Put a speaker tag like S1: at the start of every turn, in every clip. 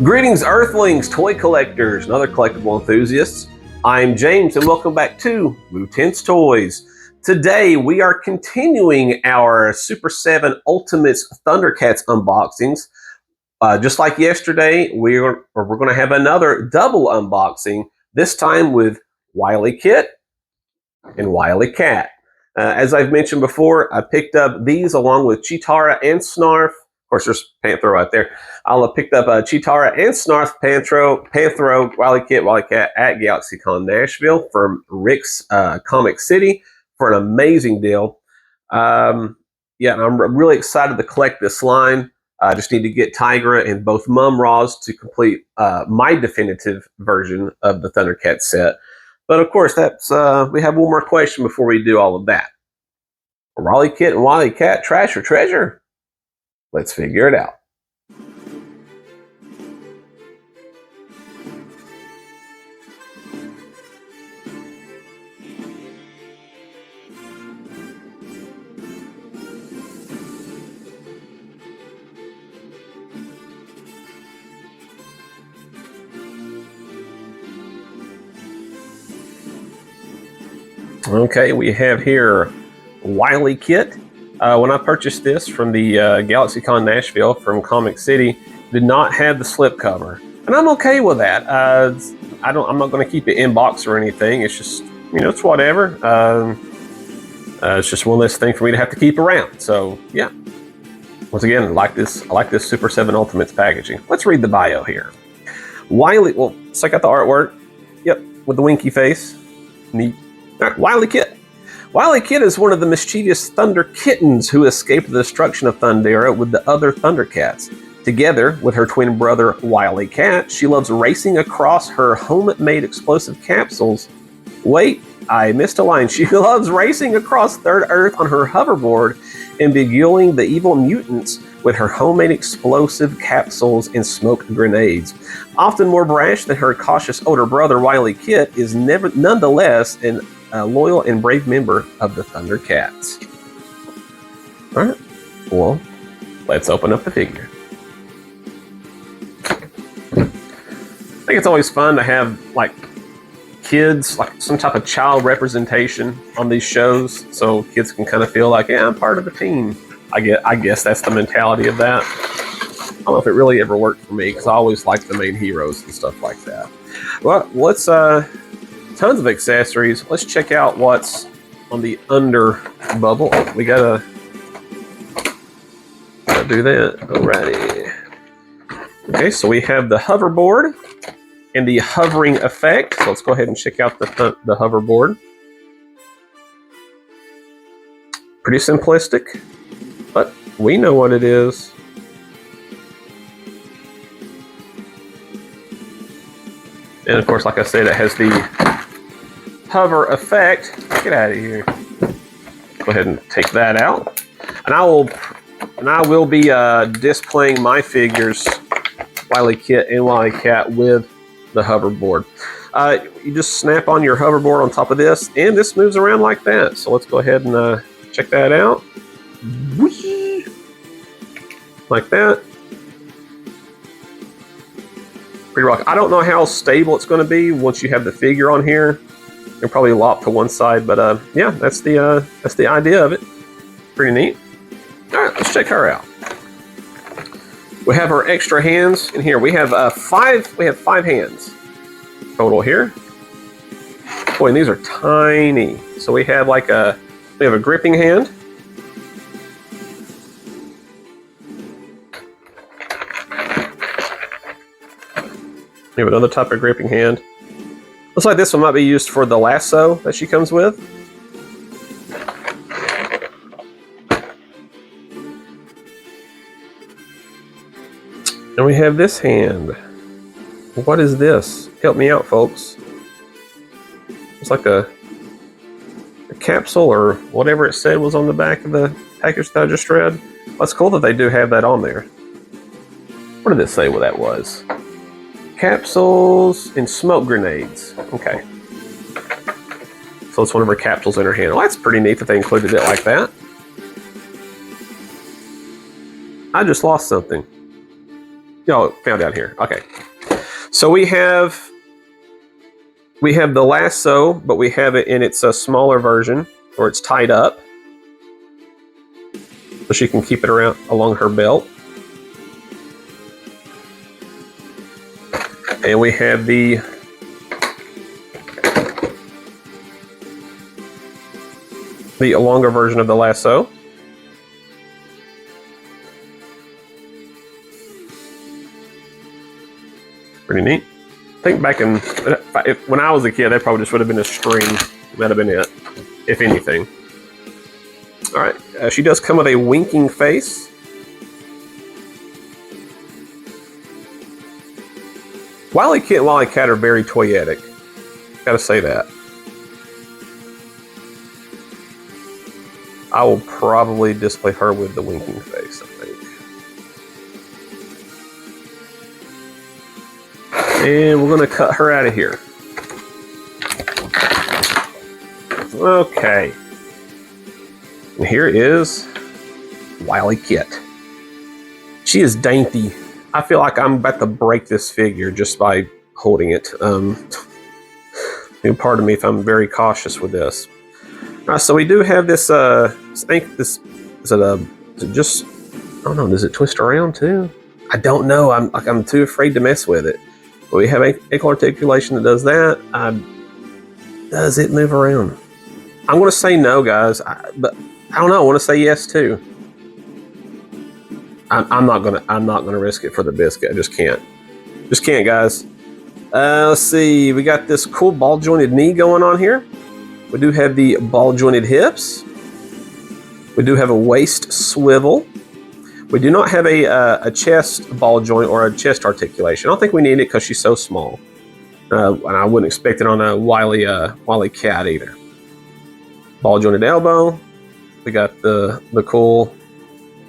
S1: Greetings, Earthlings, toy collectors, and other collectible enthusiasts. I'm James, and welcome back to Luten's Toys. Today, we are continuing our Super 7 Ultimates Thundercats unboxings. Just like yesterday, we're going to have another double unboxing, this time with Wilykit and Wilykat. As I've mentioned before, I picked up these along with Cheetara and Snarf. Of course, there's Panthro right there. I'll have picked up Cheetara and Snarf, Panthro, Wilykit, Wilykat at GalaxyCon Nashville from Rick's Comic City for an amazing deal. I'm really excited to collect this line. I just need to get Tigra and both Mum Raws to complete my definitive version of the Thundercats set. But of course, that's we have one more question before we do all of that. Wilykit and Wilykat, trash or treasure? Let's figure it out. Okay, we have here Wilykit. When I purchased this from the GalaxyCon Nashville from Comic City, did not have the slipcover, and I'm okay with that. I'm not going to keep it in box or anything. It's just, it's whatever. It's just one less thing for me to have to keep around. So yeah. Once again, I like this Super 7 Ultimates packaging. Let's read the bio here. Well, check out the artwork. Yep, with the winky face. Neat. All right, Wilykit. Wilykit is one of the mischievous Thunder Kittens who escaped the destruction of Thundera with the other Thundercats. Together with her twin brother Wilykat, she loves racing across her homemade explosive capsules. Wait, I missed a line. She loves racing across Third Earth on her hoverboard and beguiling the evil mutants with her homemade explosive capsules and smoke grenades. Often more brash than her cautious older brother, Wilykit is nonetheless a loyal and brave member of the Thundercats. All right, well, let's open up the figure. I think it's always fun to have kids, some type of child representation on these shows, so kids can kind of feel like, yeah, I'm part of the team. I guess that's the mentality of that. I don't know if it really ever worked for me because I always liked the main heroes and stuff like that. Well, let's tons of accessories. Let's check out what's on the under bubble. Oh, we gotta do that. Alrighty. Okay, so we have the hoverboard and the hovering effect. So let's go ahead and check out the hoverboard. Pretty simplistic, but we know what it is. And of course, like I said, it has the hover effect. Get out of here. Go ahead and take that out. And I will be displaying my figures, Wilykit and Wilykat, with the hoverboard. You just snap on your hoverboard on top of this, and this moves around like that. So let's go ahead and check that out. Whee! Like that. Pretty rock. I don't know how stable it's going to be once you have the figure on here. You'll probably lop to one side, but yeah, that's the idea of it. Pretty neat. All right, let's check her out. We have our extra hands in here. We have five hands total here. Boy, and these are tiny. So we have a gripping hand. We have another type of gripping hand. Looks like this one might be used for the lasso that she comes with. And we have this hand. What is this? Help me out, folks. It's like a capsule or whatever it said was on the back of the package that I just read. That's cool that they do have that on there. What did it say what that was? Capsules and smoke grenades. Okay. So it's one of her capsules in her hand. Well, that's pretty neat that they included it like that. I just lost something. No, found down here. Okay. So we have the lasso, but we have it in its smaller version, where it's tied up, so she can keep it around along her belt. And we have the longer version of the lasso. Pretty neat. I think back in when I was a kid, that probably just would have been a string. That'd have been it, if anything. All right, she does come with a winking face. Wilykit and Wilykat are very toyetic. Gotta say that. I will probably display her with the winking face, I think. And we're gonna cut her out of here. Okay. And here is Wilykit. She is dainty. I feel like I'm about to break this figure just by holding it. Pardon me if I'm very cautious with this. All right, so we do have this. Is it just? I don't know. Does it twist around too? I don't know. I'm too afraid to mess with it. But we have ankle articulation that does that. Does it move around? I'm going to say no, guys. But I don't know. I want to say yes too. I'm not gonna risk it for the biscuit. I just can't. Just can't, guys. Let's see. We got this cool ball jointed knee going on here. We do have the ball jointed hips. We do have a waist swivel. We do not have a chest ball joint or a chest articulation. I don't think we need it because she's so small. And I wouldn't expect it on a Wilykat either. Ball jointed elbow. We got the cool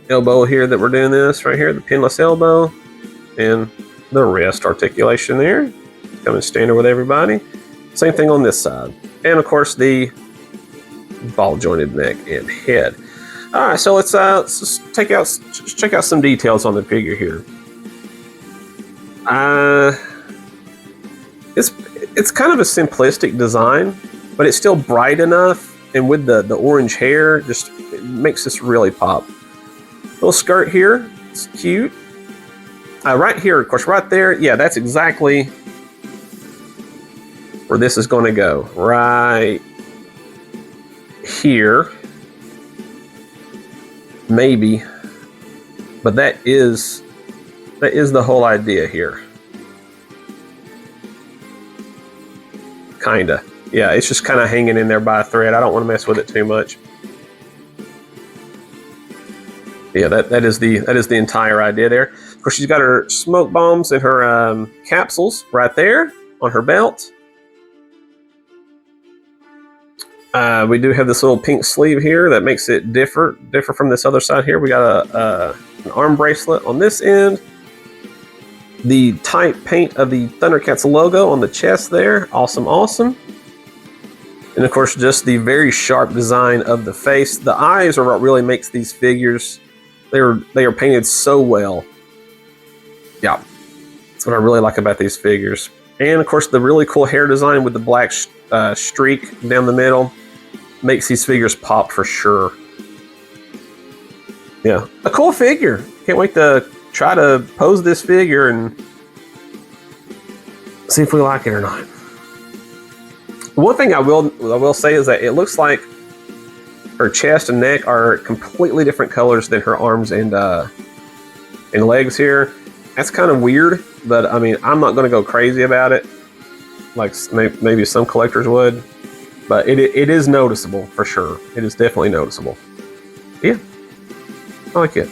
S1: elbow here that we're doing this right here, the pinless elbow, and the wrist articulation there. Coming standard with everybody. Same thing on this side. And of course the ball jointed neck and head. All right, so let's check out some details on the figure here. It's kind of a simplistic design, but it's still bright enough, and with the orange hair, just it makes this really pop. Little skirt here, it's cute. Right here, of course, right there, yeah, that's exactly where this is going to go. Right here, maybe, but that is the whole idea here. Kinda, yeah. It's just kind of hanging in there by a thread. I don't want to mess with it too much. Yeah, that is the entire idea there. Of course, she's got her smoke bombs and her capsules right there on her belt. We do have this little pink sleeve here that makes it differ from this other side here. We got an arm bracelet on this end. The tight paint of the Thundercats logo on the chest there. Awesome, awesome. And of course, just the very sharp design of the face. The eyes are what really makes these figures. They are painted so well. Yeah, that's what I really like about these figures. And of course, the really cool hair design with the black streak down the middle makes these figures pop for sure. Yeah, a cool figure. Can't wait to try to pose this figure and see if we like it or not. One thing I will say is that it looks like her chest and neck are completely different colors than her arms and legs here. That's kind of weird, but I mean, I'm not going to go crazy about it like maybe some collectors would, but it is noticeable for sure. It is definitely noticeable. Yeah, I like it.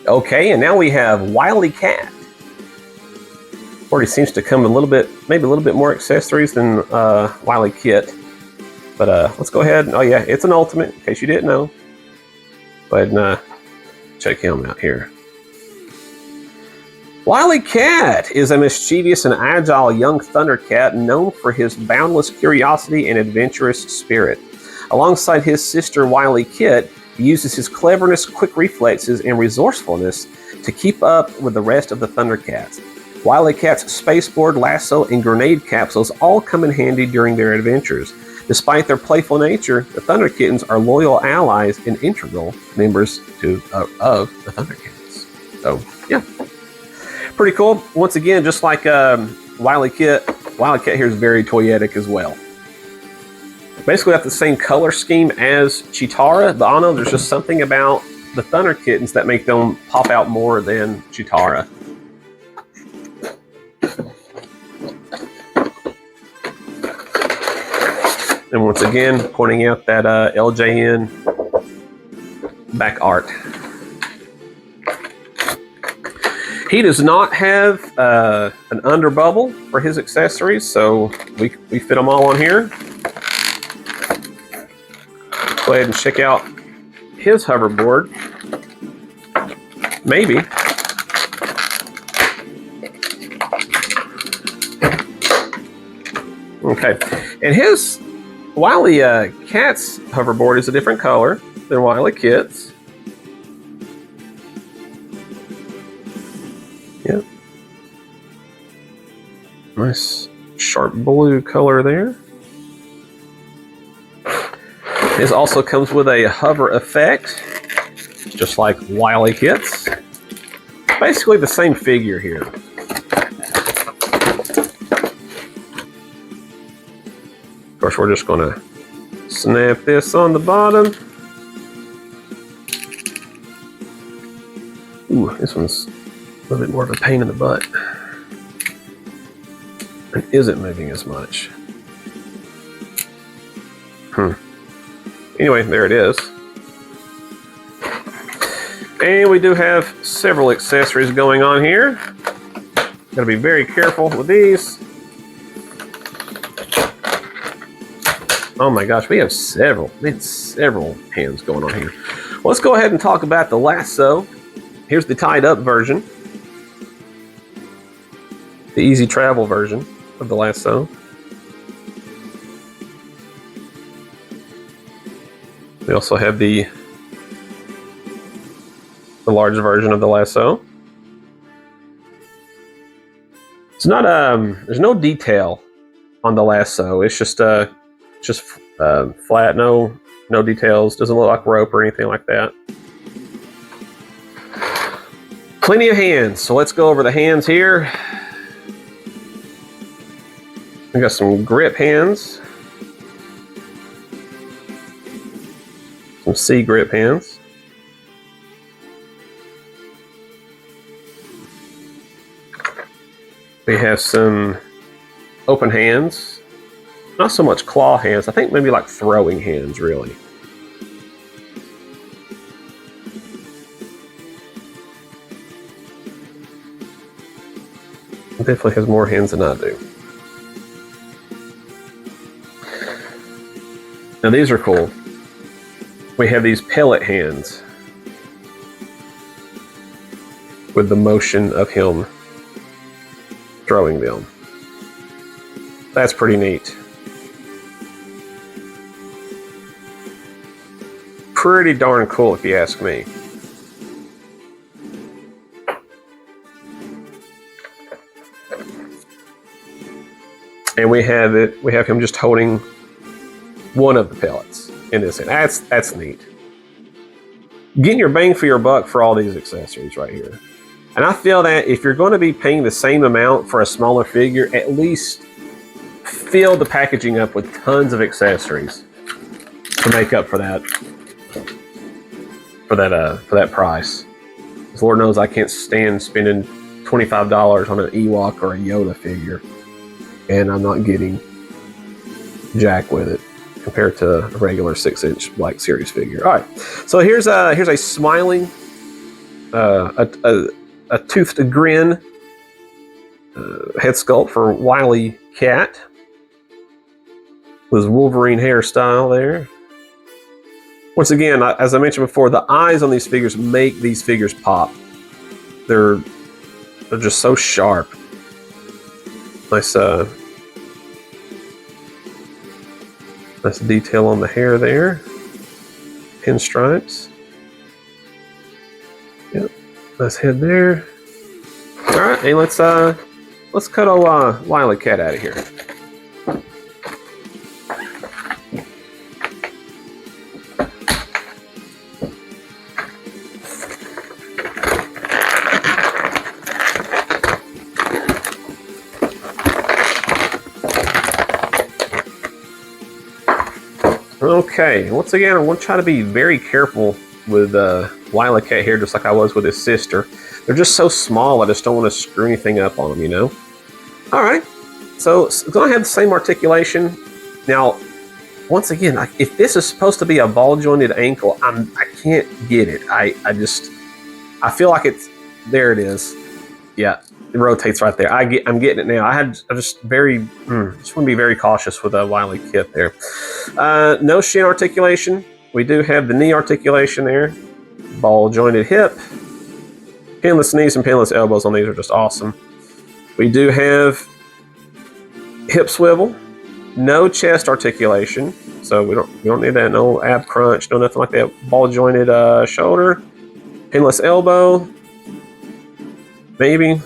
S1: Okay, and now we have Wilykat. Already seems to come a little bit, maybe a little bit more accessories than Wilykit. But let's go ahead. Oh yeah, it's an ultimate, in case you didn't know. Go ahead and check him out here. Wilykat is a mischievous and agile young Thundercat known for his boundless curiosity and adventurous spirit. Alongside his sister Wilykit, he uses his cleverness, quick reflexes, and resourcefulness to keep up with the rest of the Thundercats. Wilykat's spaceboard, lasso, and grenade capsules all come in handy during their adventures. Despite their playful nature, the Thunder Kittens are loyal allies and integral members of the Thundercats. So, yeah. Pretty cool. Once again, just like Wilykit here is very toyetic as well. Basically got the same color scheme as Cheetara, but I don't know, there's just something about the Thunder Kittens that make them pop out more than Cheetara. And once again, pointing out that LJN back art. He does not have an under bubble for his accessories, so we fit them all on here. Go ahead and check out his hoverboard. Maybe. Okay, and his Wilykat's hoverboard is a different color than Wilykit's. Yep. Nice sharp blue color there. This also comes with a hover effect, just like Wilykit's. Basically the same figure here. Of course, we're just going to snap this on the bottom. Ooh, this one's a little bit more of a pain in the butt. It isn't moving as much. Anyway, there it is. And we do have several accessories going on here. Gotta be very careful with these. Oh my gosh, we have several hands going on here. Well, let's go ahead and talk about the lasso. Here's the tied up version. The easy travel version of the lasso. We also have the large version of the lasso. It's not there's no detail on the lasso. It's just flat, no details. Doesn't look like rope or anything like that. Plenty of hands. So let's go over the hands here. We got some grip hands. Some C grip hands. We have some open hands. Not so much claw hands. I think maybe like throwing hands, really. It definitely has more hands than I do. Now these are cool. We have these pellet hands with the motion of him throwing them. That's pretty neat. Pretty darn cool if you ask me. And we have him just holding one of the pellets in this hand. That's neat. Getting your bang for your buck for all these accessories right here. And I feel that if you're going to be paying the same amount for a smaller figure, at least fill the packaging up with tons of accessories to make up for that price. Because Lord knows I can't stand spending $25 on an Ewok or a Yoda figure, and I'm not getting jack with it compared to a regular 6-inch Black Series figure. All right, so here's a smiling a toothed grin head sculpt for Wilykat with Wolverine hairstyle there. Once again, as I mentioned before, the eyes on these figures make these figures pop. They're just so sharp. Nice nice detail on the hair there. Pinstripes. Yep, nice head there. All right, hey, let's cut old Wilykat out of here. Okay, once again, I want to try to be very careful with Wilykat here, just like I was with his sister. They're just so small, I just don't want to screw anything up on them, you know? Alright, so it's going to have the same articulation. Now, once again, if this is supposed to be a ball-jointed ankle, I can't get it. I feel like it's, there it is. Yeah, it rotates right there. I'm getting it now. I just want to be very cautious with a Wilykat there. No shin articulation. We do have the knee articulation there. Ball jointed hip. Pinless knees and pinless elbows on these are just awesome. We do have hip swivel. No chest articulation. So we don't need that. No ab crunch. No nothing like that. Ball jointed shoulder. Pinless elbow. Maybe.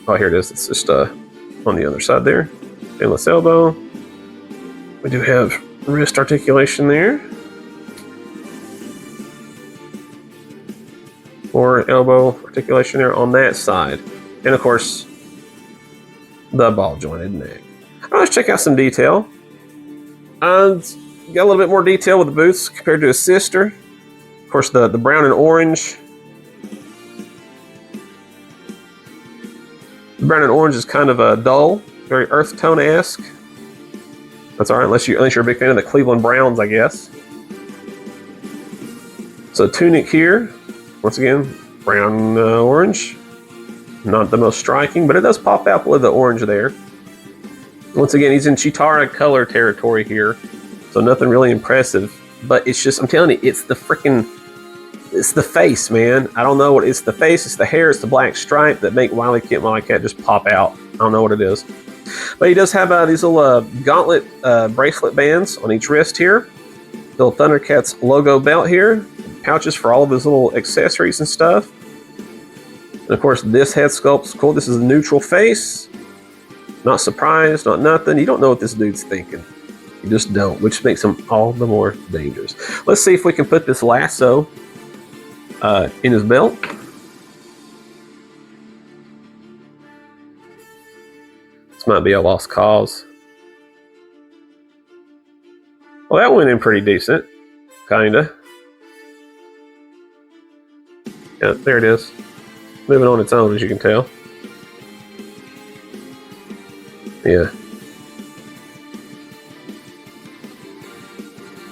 S1: Oh, here it is. It's just on the other side there. Pinless elbow. We do have wrist articulation there. Or elbow articulation there on that side. And of course, the ball jointed neck. Let's check out some detail. Got a little bit more detail with the boots compared to his sister. Of course, the brown and orange. The brown and orange is kind of a dull, very earth tone-esque. That's all right, unless you're a big fan of the Cleveland Browns, I guess. So tunic here, once again, brown orange. Not the most striking, but it does pop out with the orange there. Once again, he's in Chitara color territory here, so nothing really impressive. But it's just, I'm telling you, it's the face, man. I don't know what it's the face, it's the hair, it's the black stripe that make Wilykit and Wilykat just pop out. I don't know what it is. But he does have these little gauntlet bracelet bands on each wrist here. Little Thundercats logo belt here. Pouches for all of his little accessories and stuff. And of course, this head sculpt's cool. This is a neutral face. Not surprised, not nothing. You don't know what this dude's thinking. You just don't, which makes him all the more dangerous. Let's see if we can put this lasso in his belt. This might be a lost cause. Well, that went in pretty decent. Kinda. Yeah, there it is. Moving on its own, as you can tell. Yeah.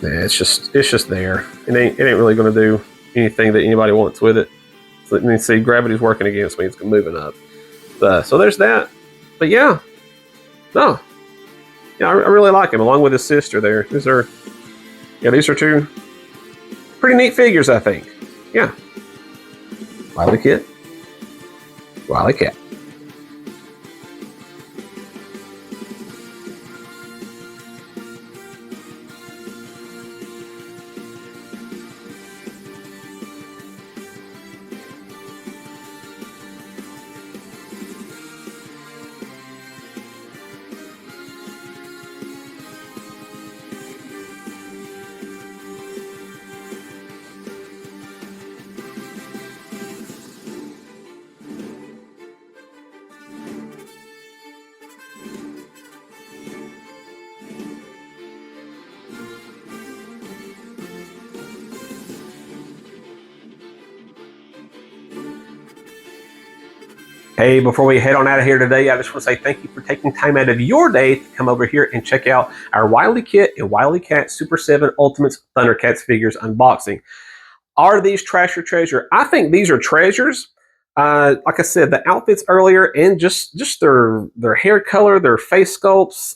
S1: Yeah, it's just there. It ain't really gonna do anything that anybody wants with it. So let me see, gravity's working against me, it's moving up. So there's that. But yeah. No. Yeah, I really like him, along with his sister there. These are two pretty neat figures, I think. Yeah. Wilykit, Wilykat. Hey, before we head on out of here today, I just want to say thank you for taking time out of your day to come over here and check out our Wilykit and Wilykat Super 7 Ultimates Thundercats figures unboxing. Are these trash or treasure? I think these are treasures. Like I said, the outfits earlier and just their hair color, their face sculpts,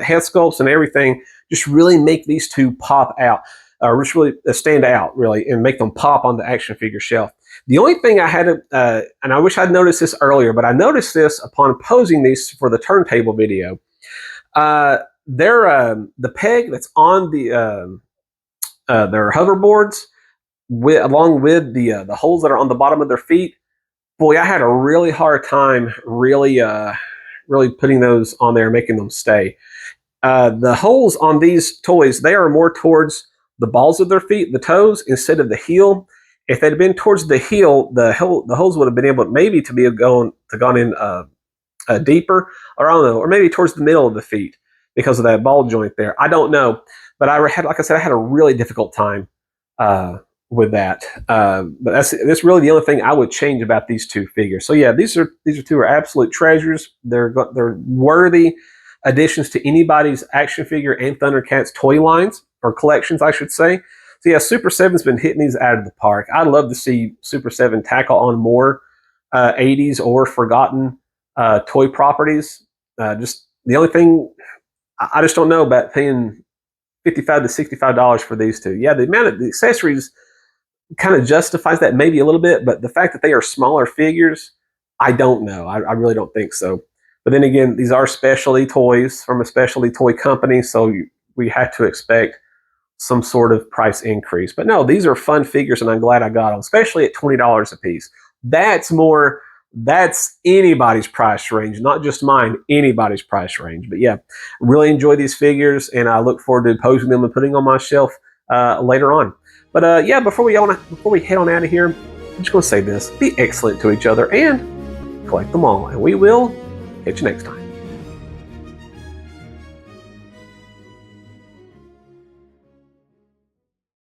S1: head sculpts, and everything just really make these two pop out, just really stand out, really, and make them pop on the action figure shelf. The only thing I had to, and I wish I'd noticed this earlier, but I noticed this upon posing these for the turntable video. The peg that's on their hoverboards, along with the holes that are on the bottom of their feet. Boy, I had a really hard time really putting those on there and making them stay. The holes on these toys, they are more towards the balls of their feet, the toes, instead of the heel. If they'd been towards the heel, the holes would have been able maybe to be gone in deeper, or I don't know, or maybe towards the middle of the feet because of that ball joint there. I don't know, but like I said, I had a really difficult time with that. But that's really the only thing I would change about these two figures. So yeah, these two are absolute treasures. They're worthy additions to anybody's action figure and Thundercats toy lines, or collections, I should say. So yeah, Super 7's been hitting these out of the park. I'd love to see Super 7 tackle on more 80s or forgotten toy properties. Just the only thing I just don't know about paying $55 to $65 for these two. Yeah, the amount of the accessories kind of justifies that maybe a little bit, but the fact that they are smaller figures, I don't know. I really don't think so. But then again, these are specialty toys from a specialty toy company, so we have to expect some sort of price increase. But no, these are fun figures, and I'm glad I got them, especially at $20 a piece. That's anybody's price range, not just mine, anybody's price range. But yeah, really enjoy these figures, and I look forward to posing them and putting them on my shelf later on. But yeah, before we head on out of here, I'm just going to say this: be excellent to each other and collect them all, and we will catch you next time.